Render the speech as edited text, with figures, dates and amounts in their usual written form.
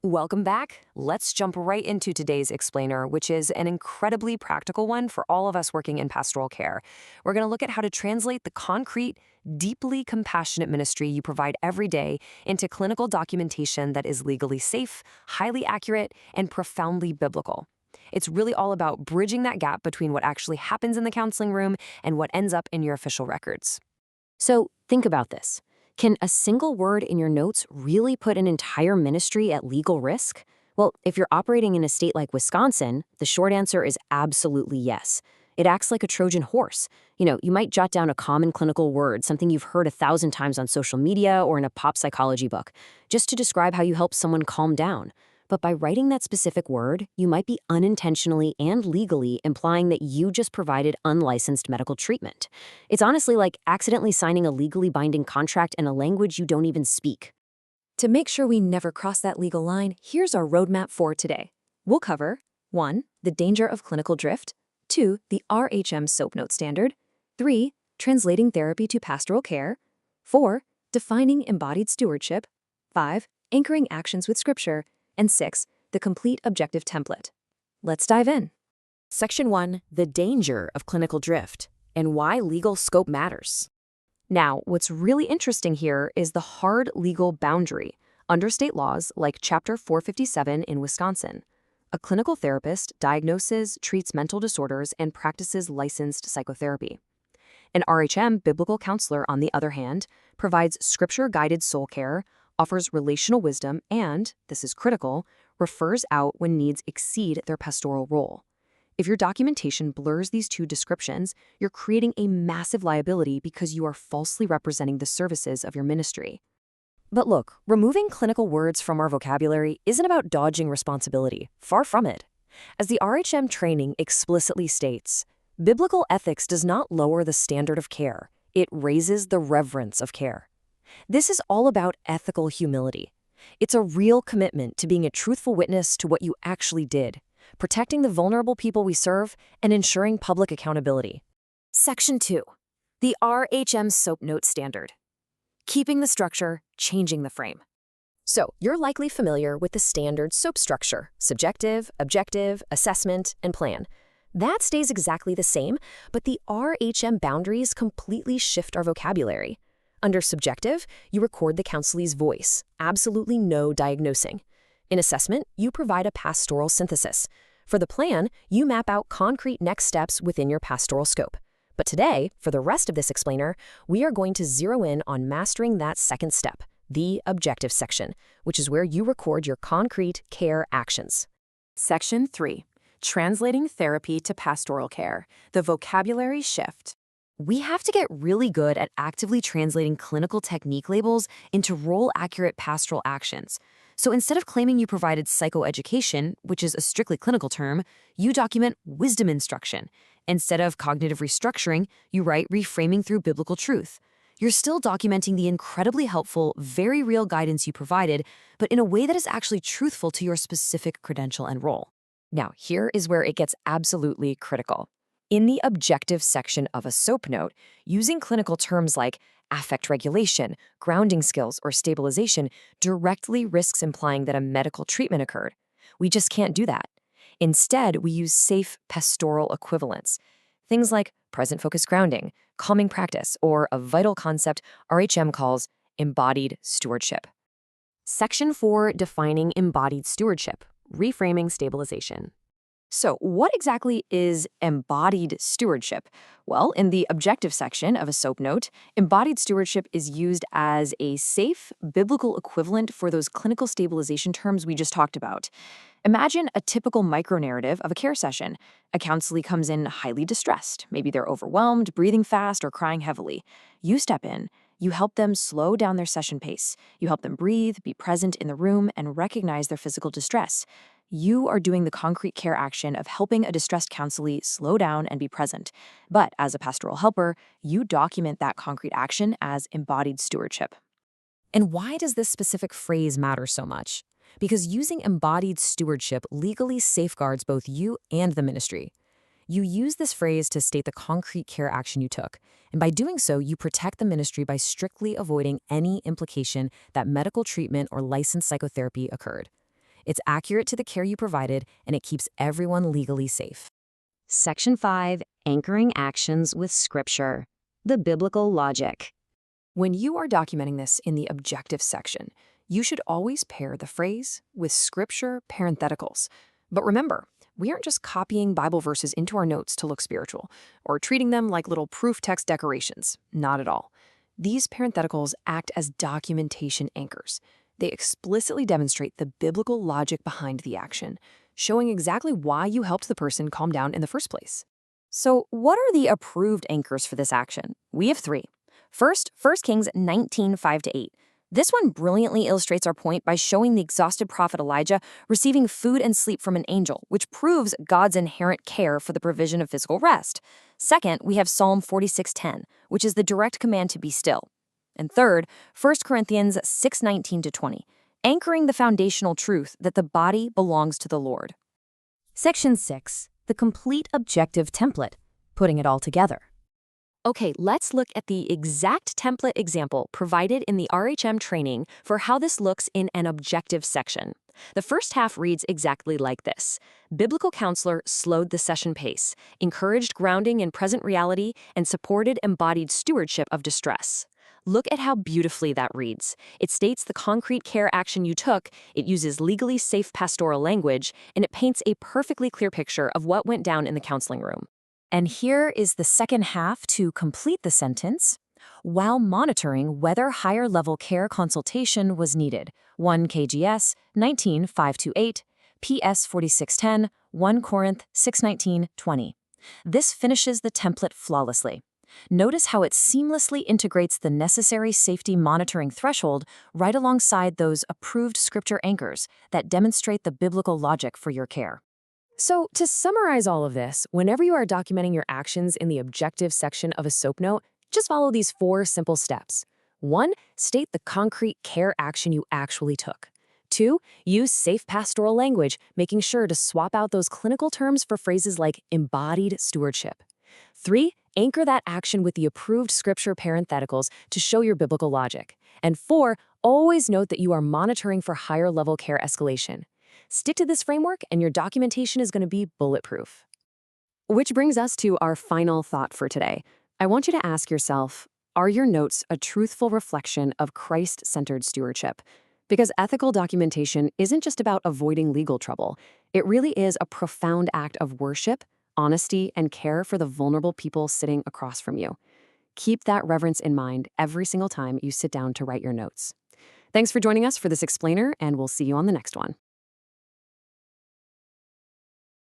Welcome back. Let's jump right into today's explainer, which is an incredibly practical one for all of us working in pastoral care. We're going to look at how to translate the concrete, deeply compassionate ministry you provide every day into clinical documentation that is legally safe, highly accurate, and profoundly biblical. It's really all about bridging that gap between what actually happens in the counseling room and what ends up in your official records. So think about this. Can a single word in your notes really put an entire ministry at legal risk? Well, if you're operating in a state like Wisconsin, the short answer is absolutely yes. It acts like a Trojan horse. You might jot down a common clinical word, something you've heard 1,000 times on social media or in a pop psychology book, just to describe how you help someone calm down. But by writing that specific word, you might be unintentionally and legally implying that you just provided unlicensed medical treatment. It's honestly like accidentally signing a legally binding contract in a language you don't even speak. To make sure we never cross that legal line, here's our roadmap for today. We'll cover 1. The danger of clinical drift, 2. The RHM SOAP note standard, 3. Translating therapy to pastoral care, 4. Defining embodied stewardship, 5. Anchoring actions with scripture, and 6. The complete objective template. Let's dive in. Section 1. The danger of clinical drift and why legal scope matters. Now, what's really interesting here is the hard legal boundary under state laws like Chapter 457 in Wisconsin. A clinical therapist diagnoses, treats mental disorders, and practices licensed psychotherapy. An RHM biblical counselor, on the other hand, provides scripture-guided soul care, offers relational wisdom, and, this is critical, refers out when needs exceed their pastoral role. If your documentation blurs these two descriptions, you're creating a massive liability because you are falsely representing the services of your ministry. But look, removing clinical words from our vocabulary isn't about dodging responsibility. Far from it. As the RHM training explicitly states, biblical ethics does not lower the standard of care. It raises the reverence of care. This is all about ethical humility. It's a real commitment to being a truthful witness to what you actually did, protecting the vulnerable people we serve, and ensuring public accountability. Section 2. The RHM SOAP note standard. Keeping the structure, changing the frame. So, you're likely familiar with the standard SOAP structure: subjective, objective, assessment, and plan. That stays exactly the same, but the RHM boundaries completely shift our vocabulary. Under subjective, you record the counselee's voice, absolutely no diagnosing. In assessment, you provide a pastoral synthesis. For the plan, you map out concrete next steps within your pastoral scope. But today, for the rest of this explainer, we are going to zero in on mastering that second step, the objective section, which is where you record your concrete care actions. Section 3. Translating therapy to pastoral care, the vocabulary shift. We have to get really good at actively translating clinical technique labels into role-accurate pastoral actions. So instead of claiming you provided psychoeducation, which is a strictly clinical term, you document wisdom instruction. Instead of cognitive restructuring, you write reframing through biblical truth. You're still documenting the incredibly helpful, very real guidance you provided, but in a way that is actually truthful to your specific credential and role. Now, here is where it gets absolutely critical. In the objective section of a SOAP note, using clinical terms like affect regulation, grounding skills, or stabilization directly risks implying that a medical treatment occurred. We just can't do that. Instead, we use safe pastoral equivalents. Things like present-focused grounding, calming practice, or a vital concept RHM calls embodied stewardship. Section 4, defining embodied stewardship, reframing stabilization. So, what exactly is embodied stewardship? Well, in the objective section of a SOAP note, embodied stewardship is used as a safe, biblical equivalent for those clinical stabilization terms we just talked about. Imagine a typical micronarrative of a care session. A counselee comes in highly distressed. Maybe they're overwhelmed, breathing fast, or crying heavily. You step in. You help them slow down their session pace. You help them breathe, be present in the room, and recognize their physical distress. You are doing the concrete care action of helping a distressed counselee slow down and be present. But as a pastoral helper, you document that concrete action as embodied stewardship. And why does this specific phrase matter so much? Because using embodied stewardship legally safeguards both you and the ministry. You use this phrase to state the concrete care action you took, and by doing so, you protect the ministry by strictly avoiding any implication that medical treatment or licensed psychotherapy occurred. It's accurate to the care you provided, and it keeps everyone legally safe. Section 5, Anchoring Actions with Scripture. The Biblical Logic. When you are documenting this in the objective section, you should always pair the phrase with scripture parentheticals. But remember, we aren't just copying Bible verses into our notes to look spiritual, or treating them like little proof text decorations. Not at all. These parentheticals act as documentation anchors. They explicitly demonstrate the biblical logic behind the action, showing exactly why you helped the person calm down in the first place. So, what are the approved anchors for this action? We have 3. First, 1 Kings 19:5-8. This one brilliantly illustrates our point by showing the exhausted prophet Elijah receiving food and sleep from an angel, which proves God's inherent care for the provision of physical rest. Second, we have Psalm 46:10, which is the direct command to be still. And third, 1 Corinthians 6:19-20, anchoring the foundational truth that the body belongs to the Lord. Section 6, the complete objective template, putting it all together. Okay, let's look at the exact template example provided in the RHM training for how this looks in an objective section. The first half reads exactly like this. Biblical counselor slowed the session pace, encouraged grounding in present reality, and supported embodied stewardship of distress. Look at how beautifully that reads. It states the concrete care action you took, it uses legally safe pastoral language, and it paints a perfectly clear picture of what went down in the counseling room. And here is the second half to complete the sentence. While monitoring whether higher-level care consultation was needed, 1 KGS 19:5-8, PS 4610, 1 Corinth 6:19-20. This finishes the template flawlessly. Notice how it seamlessly integrates the necessary safety monitoring threshold right alongside those approved scripture anchors that demonstrate the biblical logic for your care. So, to summarize all of this, whenever you are documenting your actions in the objective section of a SOAP note, just follow these 4 simple steps. 1. State the concrete care action you actually took. 2. Use safe pastoral language, making sure to swap out those clinical terms for phrases like embodied stewardship. 3. Anchor that action with the approved scripture parentheticals to show your biblical logic. And 4. Always note that you are monitoring for higher-level care escalation. Stick to this framework and your documentation is going to be bulletproof. Which brings us to our final thought for today. I want you to ask yourself, are your notes a truthful reflection of Christ-centered stewardship? Because ethical documentation isn't just about avoiding legal trouble. It really is a profound act of worship, honesty, and care for the vulnerable people sitting across from you. Keep that reverence in mind every single time you sit down to write your notes. Thanks for joining us for this explainer, and we'll see you on the next one.